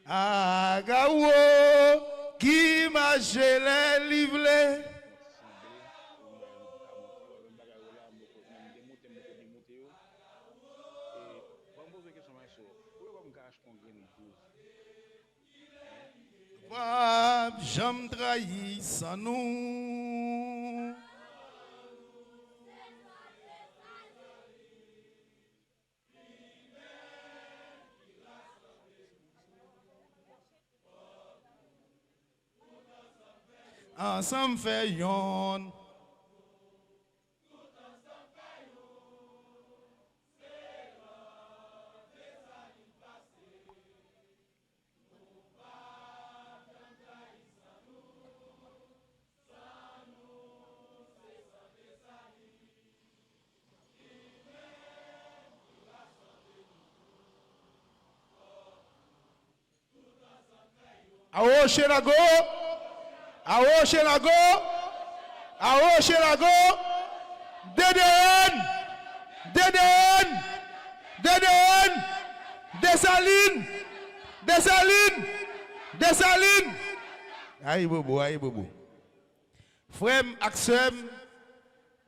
Agawo qui m'a gelé livré. J'aime trahir sans nous. Ensemble fait yon. Awo Shenago, Awo Shenago, Awo Shenago, DDN, DDN, DDN, Dessalines, Dessalines, Dessalines. Aïe bobo, aïe bobo. Frère Axem,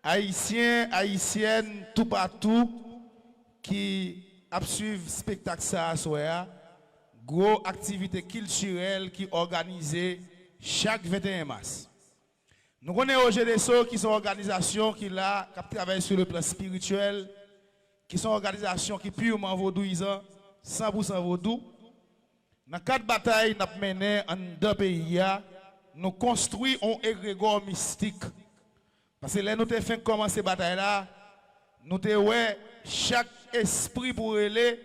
Haïtiens, Haïtiennes, tout partout, qui suivent le spectacle ça à soya. Gros activité culturelle qui organisée chaque 21 mars. Nous connaissons OGDSO qui sont organisations qui là, qui travaillent sur le plan spirituel, qui sont organisations qui purement vaudouisant, 100% vaudou. Dans 4 batailles nous menées en 2 pays, nous construisons un égrégore mystique. Parce que là nous avons fait commencer cette bataille là, nous avons chaque esprit pour aller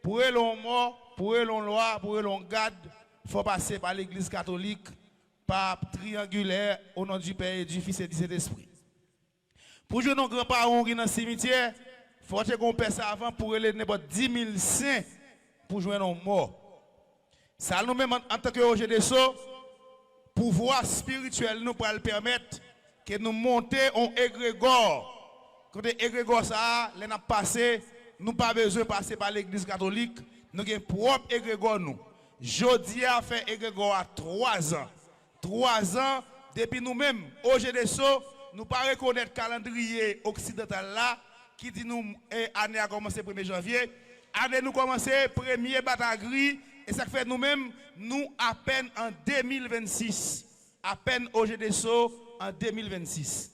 mort. Pour eux, l'on loi, pour eux, l'on garde, il faut passer par l'église catholique, par triangulaire, au nom du Père, du Fils et du Saint-Esprit. Pour jouer nos grands-parents qui dans le cimetière, il faut qu'on passe ça avant pour les 10 000 saints pour jouer nos morts. Ça nous-mêmes, en tant que OGDSO, pouvoir spirituel nous pour le permettre que nous montions un égrégore. Quand l'égrégore ça, les n'a passé, nous pas besoin de passer par l'église catholique. Nous avons propre égrégore nous. Jodi a fait égrégore à 3 ans. 3 ans, depuis nous-mêmes, OGDSO, nous ne pas reconnaître le calendrier occidental là, qui dit nous, année a commencé le 1er janvier. Année nous commencé 1er batagri, et ça fait nous-mêmes, nous à peine en 2026. À peine OGDSO en 2026.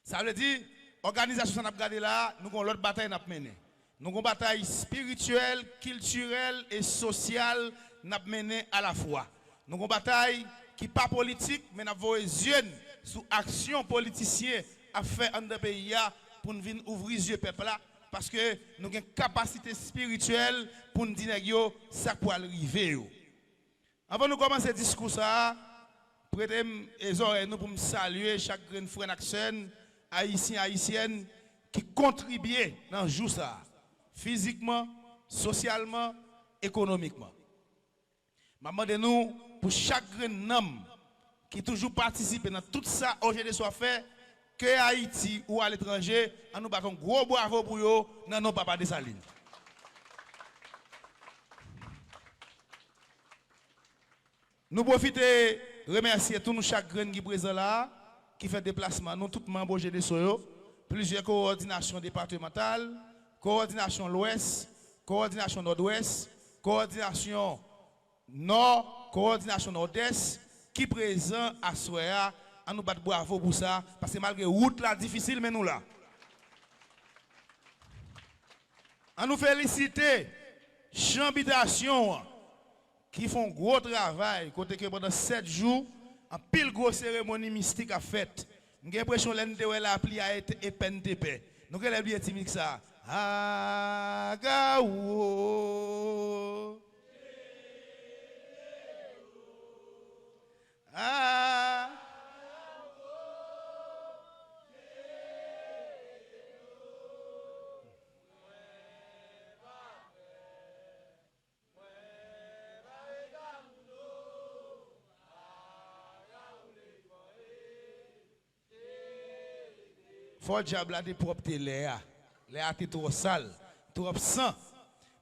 Ça veut dire, organisation n'a pas gardé là, nous avons l'autre bataille n'a pas mené. Nous avons une bataille spirituelle, culturelle et sociale n'a mené à la fois. Nous avons une bataille qui n'est pas politique, mais nous avons les yeux sous action politicienne à faire dans le pays pour nous venir ouvrir les yeux peuple là. Parce que nous avons une capacité spirituelle pour nous dire ça pour arriver. Avant de commencer le discours, prêtez les oreilles pour me saluer chaque frère action, haïtien, haïtienne, qui contribue dans le jour ça. Physiquement, socialement, économiquement. Maman de nous, pour chaque homme qui toujours participe dans tout ça, aujourd'hui soit fait, que Haïti ou à l'étranger, nous battons gros bravo pour eux, dans nos papas Dessalines. Nous profitons remercier tous nos chaque grain qui est présent là, qui fait déplacement, nous tous membres OGDSO, plusieurs coordinations départementales, coordination l'Ouest, coordination Nord-Ouest, coordination Nord, coordination Nord-Est, qui présent à Soya, à nous battre bravo pour ça, parce que malgré la route là difficile, mais nous là. À nous féliciter, Chambitation, qui font gros travail, côté que pendant 7 jours, en pile grosse cérémonie mystique à fête. J'ai l'impression que l'NDO a appelé à être EPNTP. Nous avons bien timide ça. Agawo. Ah. Faut diable a des propres télé. Les a trop sale, trop sang.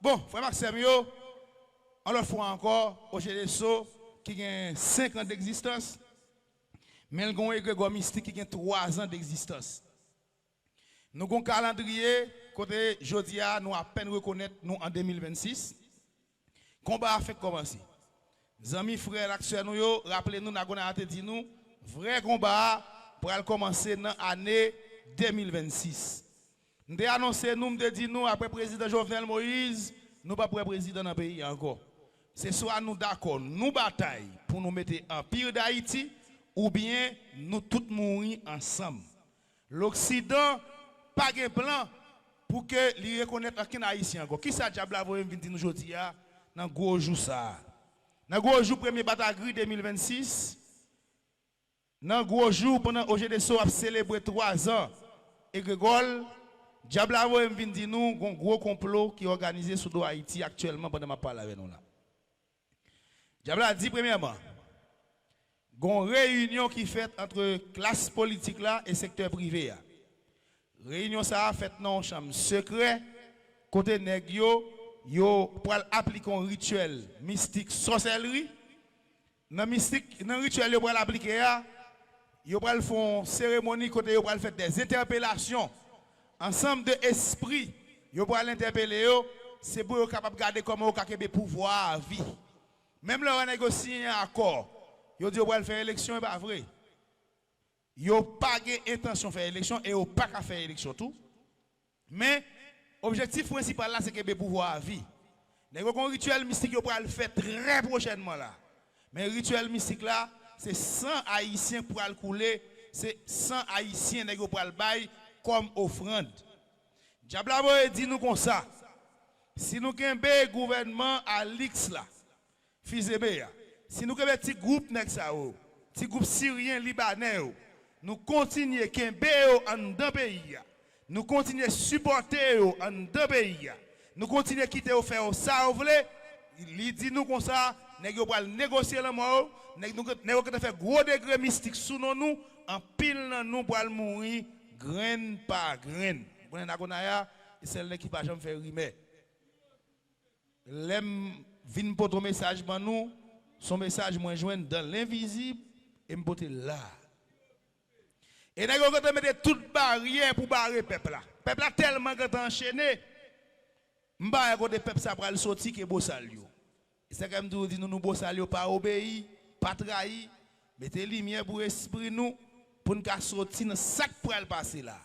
Bon, frère Maxime, on le fait encore, au GDSO, qui a 5 ans d'existence, mais il y a un égrégore mystique qui a 3 ans d'existence. Nous avons un calendrier, côté Jodia, nous à peine reconnaître nous en 2026. Combat a fait commencer. Amis, frères, acteurs, nous, rappelez-nous, nous avons dit nous, vrai combat pour commencer dans l'année 2026. Nous avons annoncé, nous avons dit nous, après le président Jovenel Moïse, nous ne sommes pas président dans le pays encore. C'est soit nous d'accord, nous bataille pour nous mettre en pire d'Haïti, ou bien nous tous mourir ensemble. L'Occident, pas de plan pour que les reconnaître aucun Haïtien encore. Qui ça diable va venir nous aujourd'hui dans gros jour ça. Dans gros jour premier bataille 2026. Dans gros jour pendant OGDSO a célébré 3 ans et Grégol diable va venir dire nous un gros complot qui est organisé sur Haïti actuellement pendant ma parole avec nous là. Diable a dit premièrement une réunion qui fait entre classe politique là et secteur privé là. Réunion ça a fait dans chambre secret côté nèg yo pour appliquer un rituel mystique sorcellerie dans mystique dans rituel yo pour l'appliquer yo pour faire une cérémonie côté yo pour faire des interpellations ensemble de esprits yo pour l'interpeller yo c'est pour yo capable garder comment yo capable pouvoir à vie même leur négocier un accord yo dit yo pour faire élection pas vrai. Yo pas intention de faire élection et yo pas qu'à faire élection tout. Mais objectif principal là c'est que le pouvoir à vie. Les rituel mystique yo pour le faire très prochainement là. Mais rituel mystique là c'est 100 haïtiens pour le couler, c'est 100 haïtiens nèg pour le bail comme offrande. Diablabo dit nous comme ça. Si nous avons gouvernement à l'X là, Fizebe, si nous avons un petit groupe nèg ça petit groupe syrien libanais nous continuons à en deux pays. Nous continuons à supporter en deux pays. Nous continuons à quitter au faire ça, vous voulez. Il dit nous comme ça, nous allons négocier le mot, nous allons faire gros degré mystique sous nous, en pile nous pour mourir, graine par graine. Vous voyez, c'est l'équipage qui fait rimer. L'aime vient pour ton message, nous, son message moi joindre dans l'invisible et me porter là. Et nous avons mis toute barrière pour barrer le peuple là. Le peuple a tellement enchaîné. M'ba côté peuple ça pour le sortir que beau salio. C'est comme dit nous beau salio pas obéir, pas trahir, mettez lumière pour esprit nous pour nous sortir dans sac pour le passer là.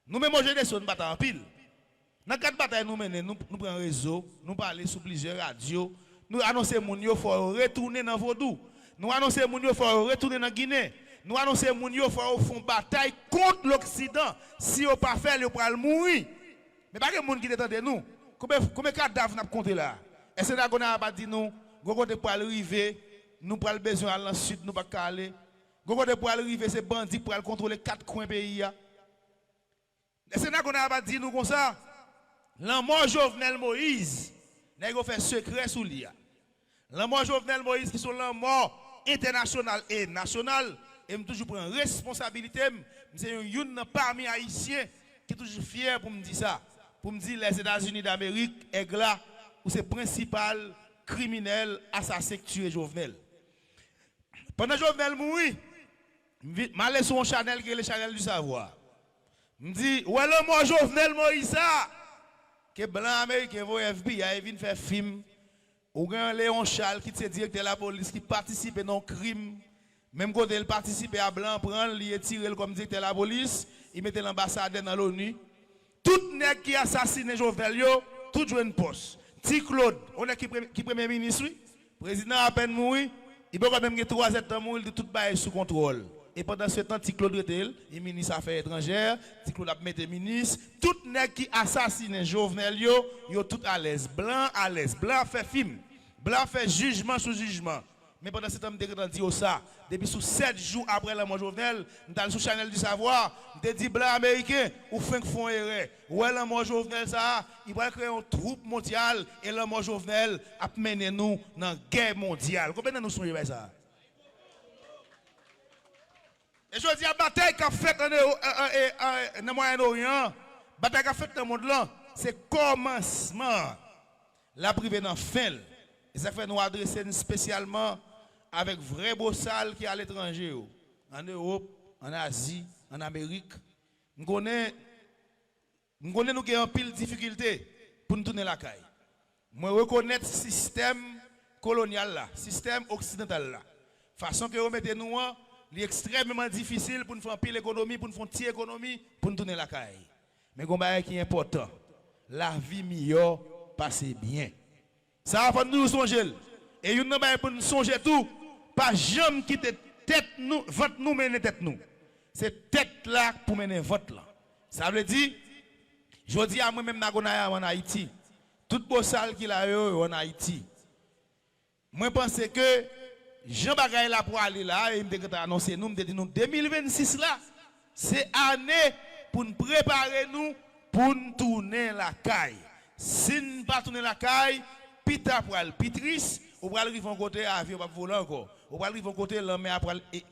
Nous même aujourd'hui nous battons en pile. Dans 4 batailles nous menons, nous prenons réseau, nous parlons sur plusieurs radios, nous annonçons mon yo faut retourner dans Vodou. Nous annonçons mon yo faut retourner dans Guinée. Nous annonçons que nous faisons bataille contre l'Occident. Si on pas faire, on va mourir. Mais pas que les gens qui détendent nous. Combien de cadavres nous compté là? Est-ce que nous avons dit nous, nous pour arriver, nous avons besoin d'aller dans le sud, nous ne pouvons pas aller. Nous pour arriver, c'est bandits pour contrôler 4 coins pays. Est-ce que nous avons dit nous comme ça? La mort Jovenel Moïse, nous avons fait secret sous lui. La mort Jovenel Moïse qui sont la mort internationale et nationale. Et je toujours prends responsabilité. C'est un parmi haïtiens qui est toujours fier pour me dire ça. Pour me dire les États-Unis d'Amérique est là où c'est principal criminel assassin qui tue Jovenel. Pendant Jovenel mourit, je m'allais sur un Chanel qui est le Chanel du savoir. Je me dis, ouais, le mot Jovenel Moïse, que blanc américain va FBI vient faire film. Ou un Léon Charles qui est directeur de la police qui participe dans un crime. Même quand il participe à blanc, prendre, il tire comme directeur de la police, il mettait l'ambassadeur dans l'ONU. Tout nèg qui assassine Jovenel, tout joue une poste. Ti Claude, on est qui premier ministre, président à peine mourir, il peut quand même 3 ans mourir, tout bail sous contrôle. Et pendant ce temps, Ti Claude était, il ministre affaires étrangères, Ti Claude a mis ministre, tout nèg qui assassine Jovenel, yo tout à l'aise, blanc à l'aise, blanc fait film, blanc fait jugement sous jugement. Mais pendant ce temps, je me dit ça. Depuis 7 jours après la mort Jovenel, je suis sur Chanel du Savoir, je dit blanc américain, ou fin font erreur. Ouais, la mort Jovenel, ça, il va créer une troupe mondiale et la mort Jovenel a mené nous dans la guerre mondiale. Combien nous sommes ça? Et je dis, la bataille qu'a faite dans le Moyen-Orient, la bataille qu'a faite dans le monde là, c'est commencement. la privée dans fin. Et ça fait nous adresser spécialement avec vrai beau sale qui est à l'étranger, en Europe, en Asie, en Amérique. Nous connaissons nous avons pile de difficultés pour nous tourner la caille. Moi reconnais le système colonial là, système occidental là. Façon que vous mettez nous, c'est extrêmement difficile pour nous faire pile économie, pour nous faire petite économie, pour nous tourner la caille. Mais ce qui est important, la vie meilleure passe bien. Ça va nous songer. Et nous pour nous songer tout, pas jamais quitter tête nous, vote nous mener tête nous. C'est tête là pour mener vote là. Ça veut dire, je dis à moi-même en Haïti, tout beau sale qu'il a eu en Haïti. Moi je pense que Jean Bagay là pour aller là, il me annoncé nous, me dit nous 2026 là, c'est année pour nous préparer nous pour nous tourner la caille. Si nous ne pas tourner la caille, pita pour le pitris, ou pour arriver en côté avion pas voler encore, ou pour arriver en côté l'homme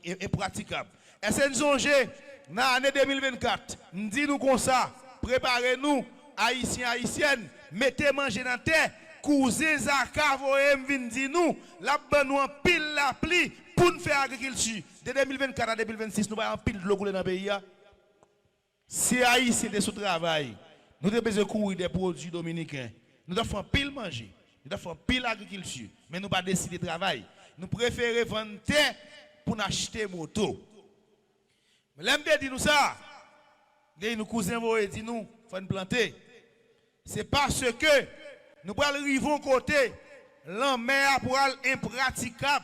est praticable. Est-ce que nous songez dans l'année 2024, nous disons comme ça, préparez-nous haïtiens haïtiennes, mettez manger dans terre. Cousins Zaka voyez vinn di nous la ban nous en pile la pli pour nous faire agriculture de 2024 à 2026 nous va en pile de l'eau couler dans le pays. Si haïtien de sous travail nous devons besoin courir des produits dominicains nous devons faire pile manger nous devons faire pile agriculture mais nous pas décider de travail nous préférons vendre terre pour acheter moto. Mais l'aime dit nous ça nos cousins voyez dit nous faut nous planter c'est parce que nous allons arriver au côté, l'enmer pour impraticable.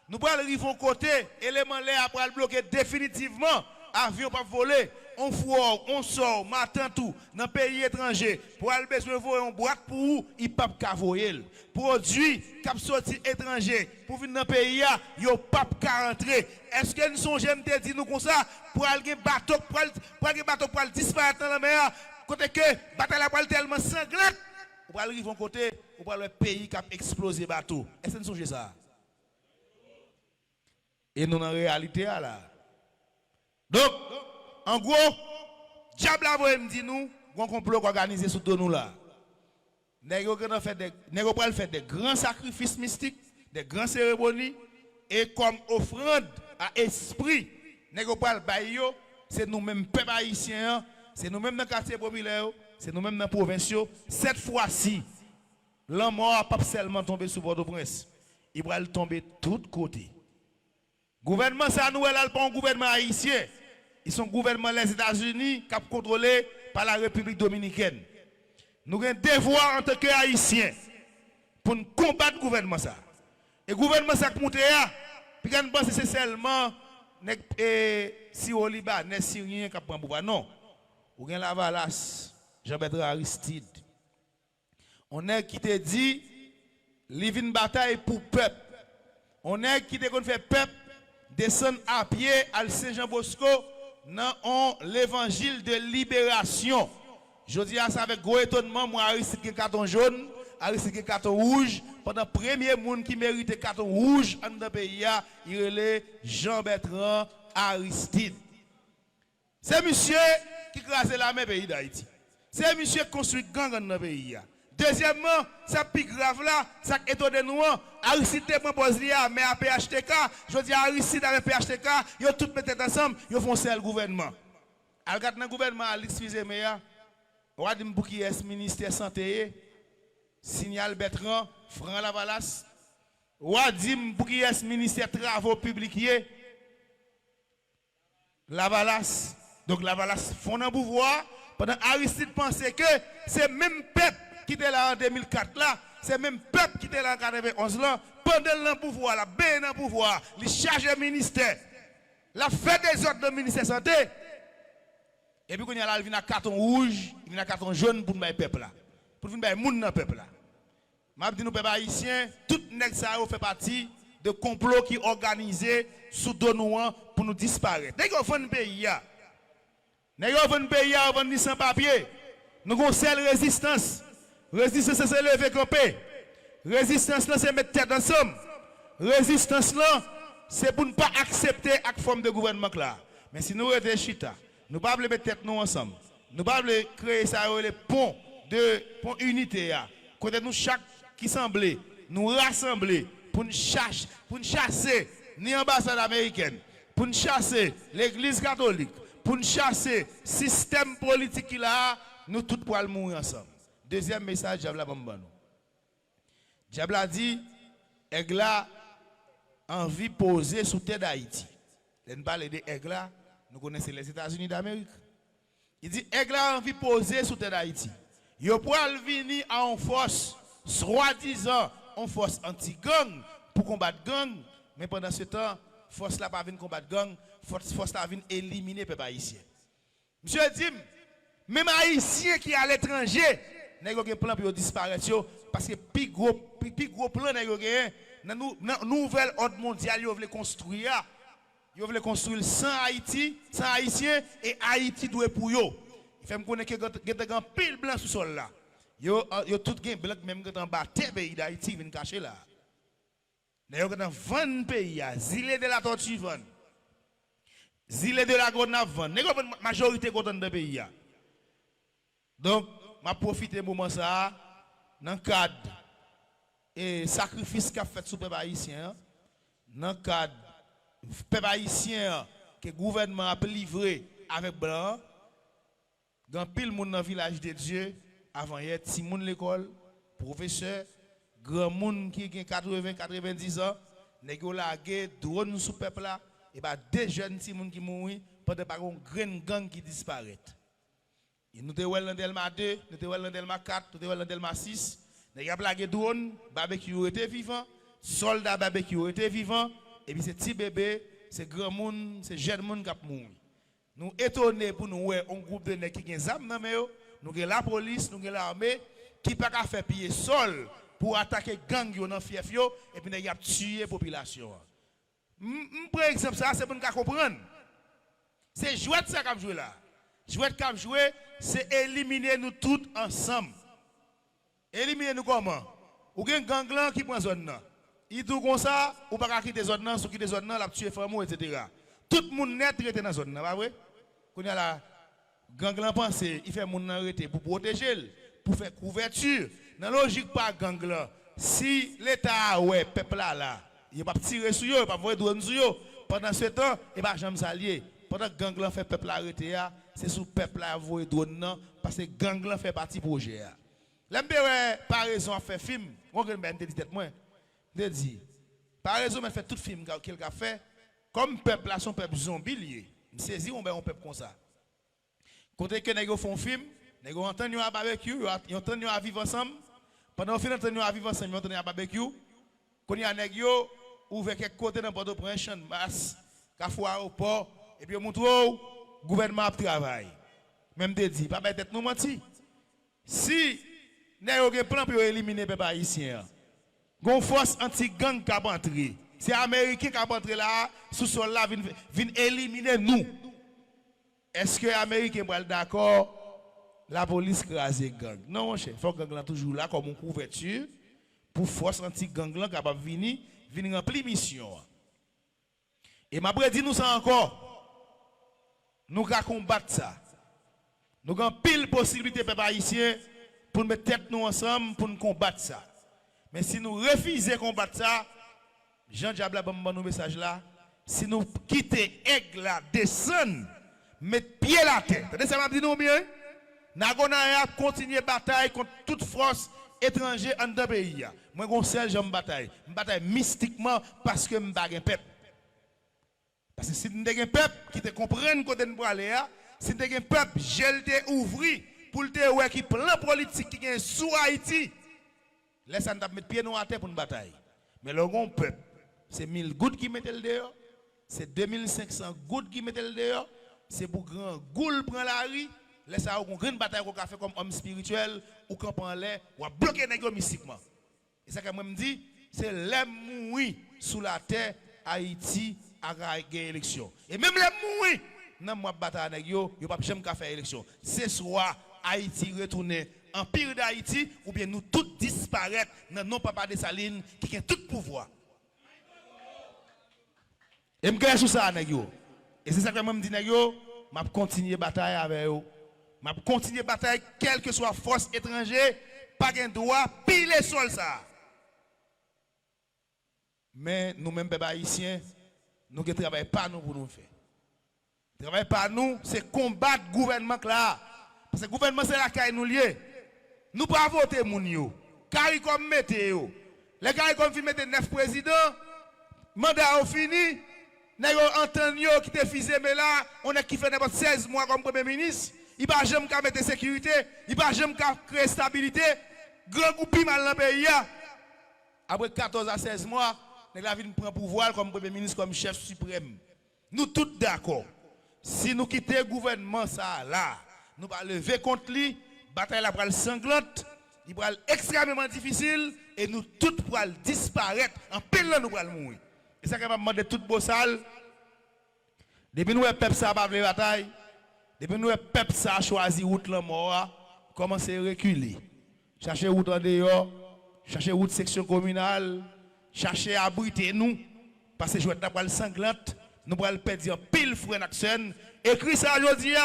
Nous allons arriver au côté, élément l'air pour bloquer définitivement, avion pas voler, on foire, on sort, matin tout, dans le pays étranger, pour aller besoin de voler une boîte pour où, il ne peut pas voyer. Produit qui sorti étranger, pour venir dans le pays, il ne peut pas rentrer. Est-ce que nous sommes jamais dit nous comme ça, pour aller bateau, pour aller disparaître dans la mer, côté que bataille la tellement sanglante, ou aller arriver côté, ou aller le pays qui a explosé bateau. Est-ce que nous songez ça? Et nous dans la réalité là. Donc, en gros, diable a dit nous, un complot organisé sous nous là. Nous allons faire des grands sacrifices mystiques, des grandes cérémonies, et comme offrande à esprit, nous allons c'est nous-mêmes, peuple haïtien, c'est nous-mêmes dans le quartier populaire. C'est nous-mêmes dans la province. Cette fois-ci, l'homme mort pas seulement tombé sous Port-au-Prince. Il va tomber de tous côtés. Le gouvernement, ça nous est pas un gouvernement haïtien. Ils sont gouvernement des États-Unis qui est contrôlé par la République dominicaine. Nous avons un devoir en tant qu'Haïtiens pour nous combattre le gouvernement. Ça. Et le gouvernement, ça qui monte là, puis quand nous pensons que c'est seulement si au Liban, les Syriens qui prennent pouvoir. Non. Ou bien la Valasse. Jean-Bertrand Aristide. On est qui te dit, livre une bataille pour peuple. On est qui te fait peuple descendre à pied à Saint-Jean-Bosco dans l'évangile de libération. Je dis ça avec gros étonnement, moi Aristide qui carton jaune, Aristide qui carton rouge. Pendant le premier monde qui mérite carton rouge dans le pays, il est Jean-Bertrand Aristide. C'est monsieur qui crase la main pays d'Haïti. C'est monsieur qui construit gang dans le pays. Deuxièmement, ça pique grave là, ça étonne nous. Aristide propose mais à PHTK, je dis Aristide avec PHTK, ils tout mettent ensemble, ils font ça le gouvernement. Alors dans le gouvernement, excusez-moi, on a dit pour qui est ministère santé, Signal Bertrand, Franck Lavalas. On a dit pour qui est ministère travaux publics, Lavalas. Donc Lavalas font un pouvoir. Pendant Aristide pensait que c'est même peuple qui était là en 2004 là, c'est même peuple qui était là en 91 là, pendant le pouvoir, la bien dans le pouvoir, il charge le ministère, la fait des ordres de ministère de santé. Et puis quand il y a là, il vient à carton rouge, il vient à carton jaune pour le peuple là, pour venir le monde dans le peuple là. Je dis nous peuple haïtien, tout nèg ça fait partie de complot qui organisé sous Donouan pour nous disparaître. Dès qu'on fait un pays nous avons un pays sans papier. Nous avons une seule résistance. Résistance, c'est lever camper. Résistance, c'est mettre tête ensemble. Résistance, c'est pour ne pas accepter la forme de gouvernement là. Mais si nous sommes chita, nous ne pouvons pas mettre tête nous ensemble. Nous ne pouvons pas créer ça, les ponts de unité. Côté nous, chaque qui semblait nous rassembler pour nous chasser ni l'ambassade américaine, pour nous chasser l'église catholique, pour nous chasser le système politique qui là, nous tous pour mourir ensemble. Deuxième message, Diable a bambano. Diable a dit, aigle a envie de poser sous terre d'Haïti. On parle de aigle, nous connaissons les États-Unis d'Amérique. Il dit, aigle a envie de poser sous terre d'Haïti. Il peut venir en force, soi-disant, en force anti-gang, pour combattre gang, mais pendant ce temps, force là pas venir combattre gang, force là venir éliminer les peuples haïtiens. Monsieur dit, même haïtiens qui à l'étranger, n'a pas plan pour disparaître parce que plus gros plan n'a dans nouvelle ordre mondial, ils veulent construire. Ils veulent construire sans Haïti, sans haïtien et Haïti doit pour eux. Il fait me connaître que y a un pile blanc sous sol là. Yo tout gain blanc même quand en bas pays d'Haïti vient cacher là. D'ailleurs dans 20 pays, zile de la tortue vend. Zile de la gonave vend. N'est pas majorité content de pays. Donc m'a profité moment ça dans le cadre et sacrifice qu'a fait sous peuple haïtien dans le cadre peuple haïtien que le gouvernement a livré avec blanc dans pile monde dans village de Dieu avant hier ti monde l'école professeur grand monde qui a 80 90 ans nèg yo lagué drone sous peuple là et ba deux jeunes ti monde qui mouri pendant pas une grande gang qui disparaît. Nous te dans Delma 2, nous te dans Delma 4, nous te dans Delma 6. Nous avons plagué drone, barbecue était vivant, soldats barbecue était vivant, et puis c'est petit bébé, c'est grand monde, c'est jeune monde qui a mouru. Nous étonnés pour nous voir un groupe de nèg qui ont des armes dans main, nous avons la police, nous avons l'armée qui pas qu'à faire pied sol pour attaquer gang yo dans fief yo et puis nous avons tué la population. Par exemple ça c'est pour nous comprendre. C'est jouet ça qu'a joué là. Jouet qu'a joué c'est éliminer nous tous ensemble. Éliminer nous comment? Ou gen gang là qui prend zone là. Il tout comme ça, ou pas quitter zone là, sous quitter zone là, la tuer femme etc. Tout le monde net rete dans zone là, pas vrai? Qu'on y a la gang là penser, il fait moun arrêter pour protéger, pour faire couverture. Dans logique pas gang là. Si l'état ouais peuple là, il va tirer sur eux, il va voir drone sur eux. Pendant ce temps, il va jamais s'allier. Pendant que gang là fait peuple arrêter, c'est sous peuple là voyer drone non parce que gang là fait partie projet. L'embé par raison à faire film, on va me dire tête moi. De dit par raison mais fait tout film qu'il a fait comme peuple là son peuple zombie lié. Me saisi on un peuple comme ça. Quand que nèg font film, nèg entend à barbecue, ils entend à vivre ensemble. Pendant fin entend à vivre ensemble, ils entend à barbecue. Quand y a nèg yo ouvert quelque côté dans Port-au-Prince, champ de masse, Carrefour au port et puis montre gouvernement travail. Même te dit pas tête nous menti. Si nèg yo plan pour éliminer peuple haïtien. Gon force anti-gang qui a entré. C'est américain qui a entré là sous sol là vient éliminer nous. Est-ce que les Américains sont d'accord la police crase gang? Non, mon cher, il faut que gang là toujours là comme une couverture pour force anti-gang là capable venir remplir mission. Et m'a dit nous ça encore. Nous allons combattre ça. Nous avons pile possibilité peuple haïtien pour mettre tête nous ensemble pour nous combattre ça. Mais si nous refusons de combattre ça, Jean Diable a un message là, si nous quittons aigle là, descendre, mettre pied la tête. Ça m'a dit nous bien. Nous allons continuer la bataille contre toute force étrangère en deux pays. Moi, je suis seul bataille. Je bataille mystiquement parce que je n'ai pas de peuple. Parce que si nous avons un peuple qui te comprenne côté nous aller, si nous avons un peuple, je t'ai ouvert pour te voir qui plan politique qui est sous Haïti. Laisse-nous mettre pied à terre pour une bataille. Mais le grand peuple, c'est 1000 gouttes qui mettent le dehors, c'est 2500 gouttes qui mettent le dehors, c'est pour grand goule prendre la rue, laisse une grande bataille qu'on a fait comme homme spirituel ou camp en l'air, ou à bloquer les nègres mystiquement. Et ça que moi me dit, c'est l'homme mourir sous la terre, Haïti a gagné l'élection. Et même les mourir, dans moi bataille nèg yo, yo pas jamais faire élection. C'est soit Haïti retourner empire d'Haïti ou bien nous tous disparaître dans non papa de Saline qui a tout pouvoir. Et me gagne sur ça nèg yo. Et c'est ça que moi me dit nèg yo, m'a continuer bataille avec eux. M'a continuer bataille quelle que soit force étrangère pas de droit piler sol ça. Mais nous-mêmes, peuple haïtien, nous ne travaillons pas nous pour nous faire. Ne travaillons pas nous, c'est combattre le gouvernement là. Parce que le gouvernement, c'est la caille nous lié. Nous ne pouvons pas voter moun yo. CARICOM mette yo. Les CARICOM fin mette 9 présidents. Mandat fini. Nous entendons qui te fisé mais là, on a qui fait n'importe 16 mois comme premier ministre. Il ne va jamais mettre sécurité, il ne va jamais créer stabilité. Grand groupe mal dans le pays. Après 14 à 16 mois, nous avons pris pouvoir comme premier ministre, comme chef suprême. Nous tous d'accord. Si nous quittons le gouvernement, ça là, nous allons lever contre lui, bataille la pral sanglante, il va être extrêmement difficile et nous tous pourrons disparaître. En pile là, nous allons mourir. Et ça, je vais demander tout beau sale. Depuis nous, le peuple ça va la bataille. Depuis nous, le peuple ça a choisi route la mort, commencer à reculer. Chercher route en dehors, chercher route section communale, chercher à abriter nous. Parce que je vais être sanglante. Nous allons perdre pile frère Naxen. Écrit ça aujourd'hui,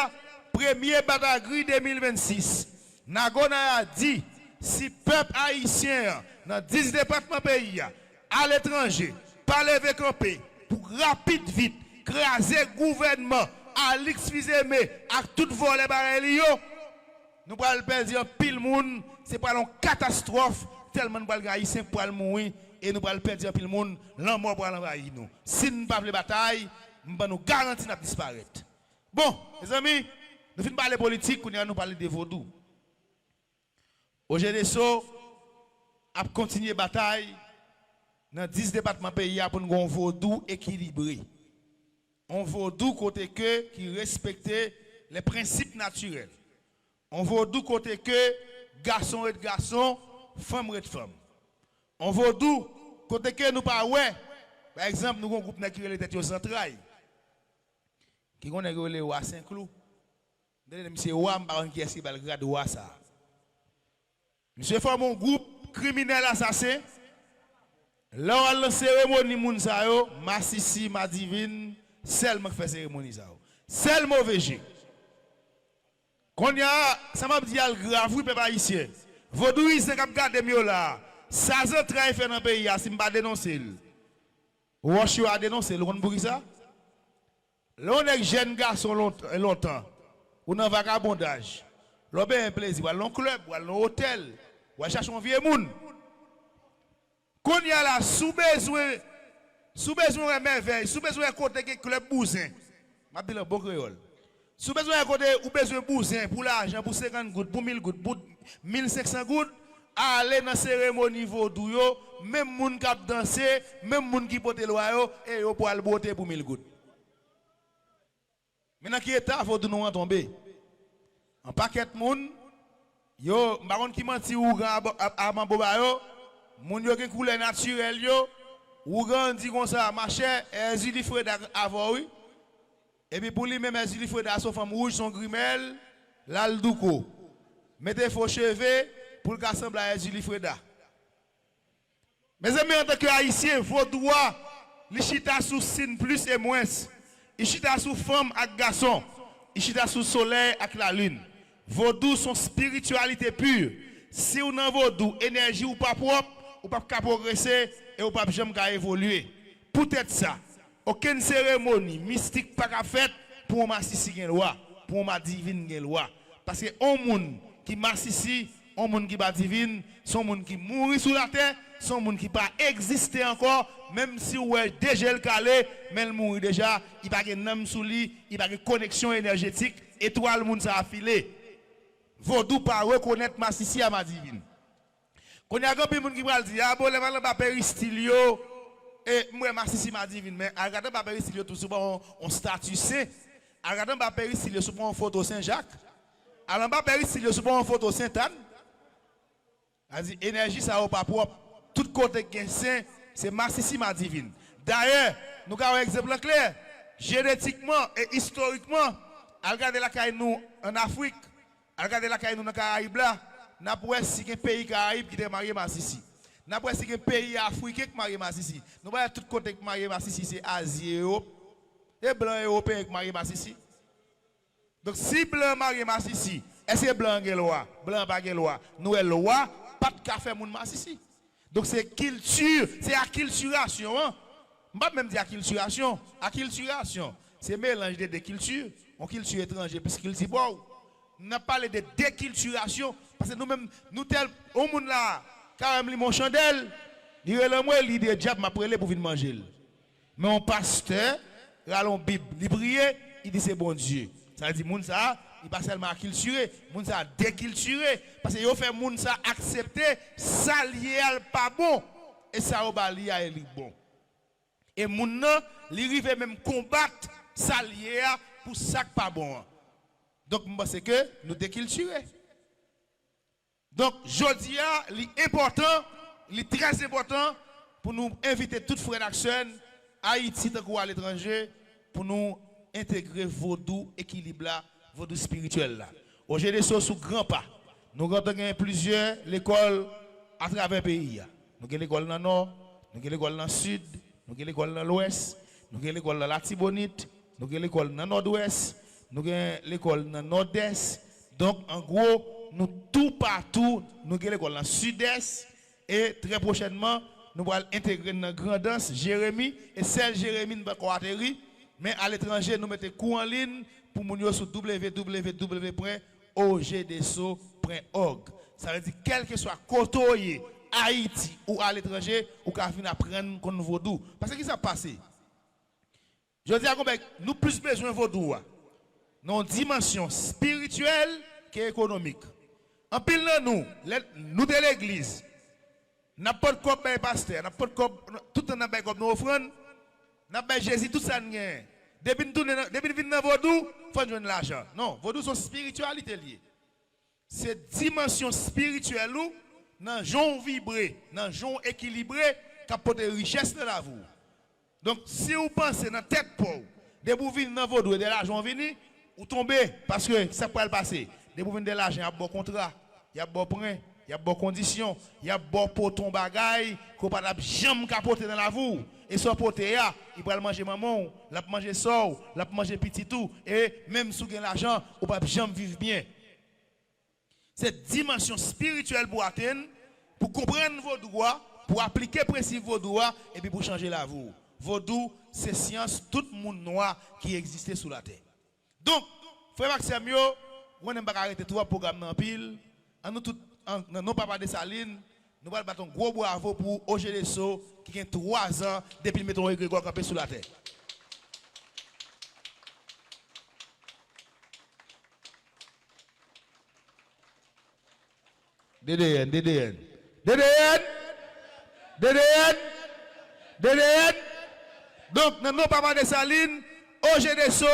premier bataille 2026. Nagona a dit, si peuple haïtien dans 10 départements pays, à l'étranger, pas lever campé, pour rapide vite, craser gouvernement, à l'exfiseme, à tout voler barrel, nous allons perdre pile monde, c'est pas une catastrophe, tellement nous allons haïtien pour mourir. Et nous allons perdre pile monde, l'amour pour l'envahir nous. Si nous ne pas la bataille, nous allons garantir de disparaître. Bon, les amis, nous finissons parler politique, nous parler de vaudou. Au GDSO, a continué la bataille dans 10 départements pays pour nous avoir un vaudou équilibré. Un vaudou côté que qui respectait les principes naturels. Un vaudou côté que garçon et garçon, femme et femme. On vaudou, côté que nous pas ouais. Par exemple, nous avons un groupe qui est les têtes au central. Qui est les Wa Saint-Cloud. Monsieur Wam, qui est le grade de Wa ça. Monsieur forme un groupe criminel assassin. Là, on a la cérémonie Mounsayo, Massissi, Madivine, seulement fait cérémonie ça. Seul mauvais jeu. Quand y a, ça m'a dit al grave, oui, peuple haïtien. Vaudou, c'est comme garder mieux là. Ça se travaille fait dans le pays, si je ne pas dénoncer. Wash a dénoncé, vous comprenez ça? Là, on est jeune garçon longtemps, ou dans vagabondage. Là, on a un plaisir, ou dans un club, ou dans un hôtel, ou chercher un vieux monde. Quand il y a là, sous besoin de merveille, sous besoin de côté club bousin, je dis le bon créole. Sous besoin de côté ou besoin de bousin pour l'argent, pour 50 gouttes, pour 1000 gouttes, pour 1500 gouttes, aller dans la cérémonie vaudou, même moun qui danser, même moun qui porte le yo, et yo pour aller botter pour 1000 gouttes. Maintenant qui est à vaudou nous tomber. En paquet moun, yo, baron qui menti ou à mamboba yo, moun yo qui couleur naturelle yo, ou grand dit comme ça, marché, Zuli Freda avant oui. Et puis pour lui même Zuli Freda son femme rouge, son grimel, l'aldouko. Mettez faux cheveux pour le assemblée à Zuli Freda. Mes amis, en tant qu'haïtiens, vos droits, les chita sous signe plus et moins. Les chita sous femme et garçon. Les chita sous soleil et la lune. Vos doux sont spiritualité pure. Si vous n'avez vos doux, énergie ou pas propre, ou pas progresser et ou pas jamais évoluer. Peut-être ça. Aucune cérémonie mystique pas faite pour Massissi gen loi, pour ma divine gen loi. Parce que on monde qui Massissi, on monde qui ba divine, son monde qui mourit sous la terre, son monde qui pas exister encore, même si ou est déjà le calé, mais il mourit déjà, il pas de nom sous lui, il pas de connexion énergétique, étoile monde ça affilé. Vaudou pas reconnaître Massissi à ma divine. Quand il y a un monde qui va dire, ah bon, les valeurs pas péristilio, et moi, Massissi m'a divine, mais en regardant pas péristilio, tout souvent, on statut saint. En regardant pas péristilio, souvent, on photo Saint-Jacques. Alors, pas péristilio, souvent, on photo Sainte-Anne. C'est-à-dire, énergie, ça va pas propre. Tout côté qui est saint, c'est Massissi m'a divine. D'ailleurs, nous avons un exemple clair. Génétiquement et historiquement, regardez la caille nous en Afrique, regardez la caille nous dans les Caraïbes là. N'a pas si un pays Caraïbe qui est marié Massissi. N'a pas si un pays africain qui marié Massissi. Nous voyons tout côté qui marié Massissi, c'est Asie et Europe. Et blanc européen qui marié Massissi. Donc si blanc marié Massissi, est-ce que blanc a loi? Blanc pas loi. Nous avons loi pas de café moun ici. Donc c'est culture, c'est acculturation. Hein? Je ne vais pas même dire acculturation. Acculturation, c'est mélange de deux cultures. On culture étrangère, parce qu'il dit bon. On a parlé de déculturation. Parce que nous-mêmes, nous tel, au monde là, quand même, mon chandelle, il est là, moi, il dit, diable m'a prélé pour venir manger. Mais un pasteur, il a une Bible, il prie, il dit c'est bon Dieu. Ça veut dire, moun ça, il pas seulement acculturé, moun ça déculturé. Parce qu'il fait moun ça accepter, ça lié pas bon. Et ça va lié à lui bon. Et moun nan, il arrive même combattre, ça lié pour ça pas bon. Donc, je pense que nous déculturer. Donc, je dis, l'important, il très important pour nous inviter toutes les frères Haïti ou à l'étranger pour nous intégrer vaudou équilibre là, vaudou spirituel là. Aujourd'hui, nous sommes sous grand pas. Nous avons plusieurs écoles à travers le pays. Nous avons l'école dans le nord, nous avons l'école dans le sud, nous avons l'école dans l'ouest, nous avons l'école dans la Tibonite, nous avons l'école dans le nord-ouest, nous avons l'école dans le nord-est. Donc, en gros, nous tout partout, nous avons l'école dans le sud-est. Et très prochainement, nous allons intégrer dans la grandance Jérémie. Et celle Jérémie nous va atterrir. Mais à l'étranger, nous mettons cours en ligne pour nous sur www.ogdso.org. Ça veut dire, quel que soit côté Haïti ou à l'étranger, ou qu'à venir apprendre qu'on nous vaudou. Parce que qu'est-ce qui s'est passé? Je dis à vous, nous plus besoin de vaudou. Nous avons une dimension spirituelle qu'économique. En pile nous de l'église, n'a pas de cop pasteur, n'a pas de cop, tout le monde comme nous offrande, n'a pas Jésus, tout ça n'est. Depuis nous venons dans vaudou, il faut jouer de l'argent. Non, vaudou sont spiritualité liée. C'est dimension spirituelle où, dans jon vibré, dans jon équilibré, qui apporte richesse dans la vie. Donc, si vous pensez dans la tête pour de vous venir dans vaudou et de l'argent venir, vous tombez parce que ça peut le passer. De vous venir de l'argent, il y a un bon contrat, il y a un bon prêt, il y a bonnes conditions, il y a bon poton bagaille, qu'on ne peut pas jamais capoter dans la vie. Et son poté, il peut manger maman, il peut manger soeur, il peut manger petit tout. Et même si vous avez l'argent, on ne peut jamais vivre bien. Cette dimension spirituelle pour atteindre, pour comprendre vos droits, pour appliquer le principe de vos droits, et puis pour changer la vie. Vaudou, c'est science, tout le monde noir qui existait sous la terre. Donc, frère Maxime, on ne peut pas arrêter trois programmes dans pile. Nous, papa de Saline, nous allons battre un gros bravo pour OGDSO qui a 3 ans depuis le métro Grégoire campé sous la terre. DDN. Donc, nous, papa de Saline, OGDSO,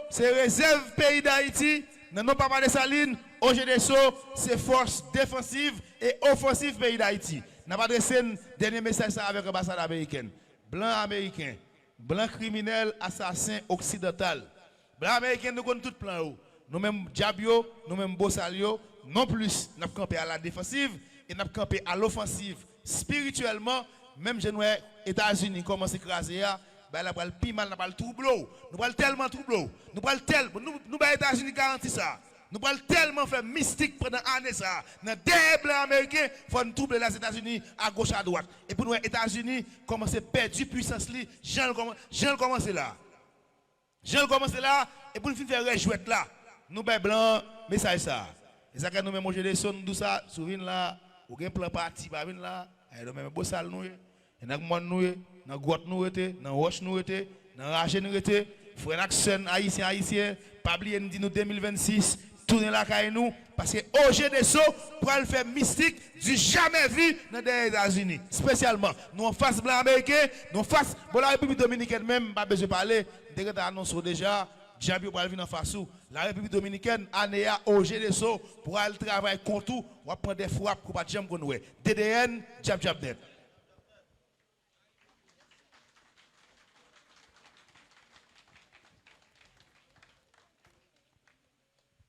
c'est réserve pays d'Haïti. Nous, papa de Saline, OGDSO, c'est force défensive et offensive pays d'Haïti. Nous avons adressé un dernier message avec l'ambassade américaine. Blanc américain, blanc criminel, assassin occidental. Blanc américain, nous connaissons tout plan. Nous-mêmes Diabio, nous-mêmes Bossalio, non plus, nous avons campé à la défensive et nous avons campé à l'offensive. Spirituellement, même les États-Unis commencent à écraser. Nous avons le plus mal, nous avons le troubleau. Nous avons tellement troubleau. Nous avons tellement. Nous les États-Unis garantissent ça. Nous allons tellement faire mystique pendant l'année ça. Dans des blancs américains, il faut nous troubler les États-Unis à gauche à droite. Et pour nous, les États-Unis commencent à perdre puissance. Jean commence là. Et pour nous faire réjouir là, nous les blancs, message ça. Et ça que nous manger des sons, nous ça, souvent là, ou un plan parti, pas là, et nous même beau sale nous, et dans le nous, dans le grotte nous, dans le roche nous, dans le rachet nous, frère Action, haïtien, pas oublier nous 2026. Tourner la caille nous parce que OGDSO pour le faire mystique du jamais vu dans les États-Unis. Spécialement, nous en face blanc américain, nous en face bon la République dominicaine même, pas besoin de parler, dès que annonce déjà, Diabio pour venir en face ou la République dominicaine anéa OGDSO pour aller travailler contre tout, on va prendre des frappes pour pas jamais qu'on ouais. DDN, jab net.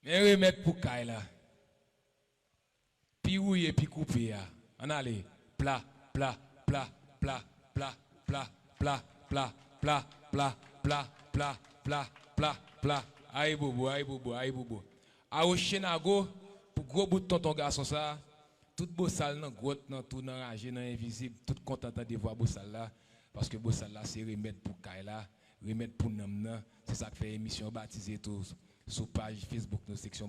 Mais remettre pour Kaila. Puis rouiller, puis couper. On allait. Plat. Aïe bobo. A au Chenago, pour gros bout de tonton garçon ça. tout beau salle dans grotte dans tout dans ragé dans invisible tout content de voir beau salle là parce que beau salle là c'est remettre pour Kaila remettre pour nam c'est ça que fait émission baptisé tout sur page Facebook nos section